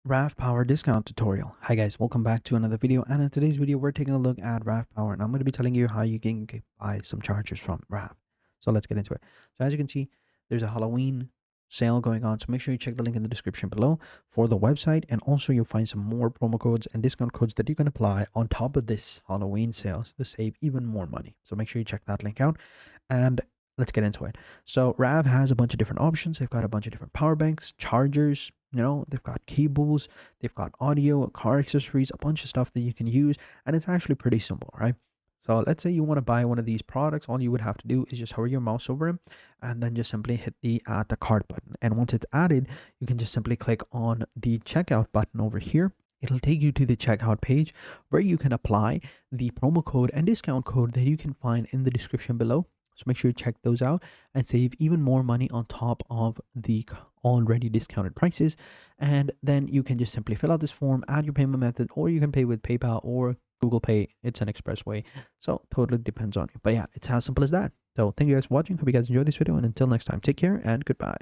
RAVPower discount tutorial. Hi guys, welcome back to another video, and in today's video we're taking a look at RAVPower, and I'm going to be telling you how you can buy some chargers from Rav. So let's get into it. So as you can see, there's a Halloween sale going on, so make sure you check the link in the description below for the website, and also you'll find some more promo codes and discount codes that you can apply on top of this Halloween sale to save even more money. So make sure you check that link out, and let's get into it. So Rav has a bunch of different options. They've got a bunch of different power banks, chargers, they've got cables, they've got audio, car accessories, a bunch of stuff that you can use, and it's actually pretty simple, right? So let's say you want to buy one of these products. All you would have to do is just hover your mouse over it and then just simply hit the add the cart button. And once it's added, you can just simply click on the checkout button over here. It'll take you to the checkout page where you can apply the promo code and discount code that you can find in the description below. So make sure you check those out and save even more money on top of the already discounted prices. And then you can just simply fill out this form, add your payment method, or you can pay with PayPal or Google Pay. It's an express way. So totally depends on you. But yeah, it's as simple as that. So thank you guys for watching. Hope you guys enjoyed this video. And until next time, take care and goodbye.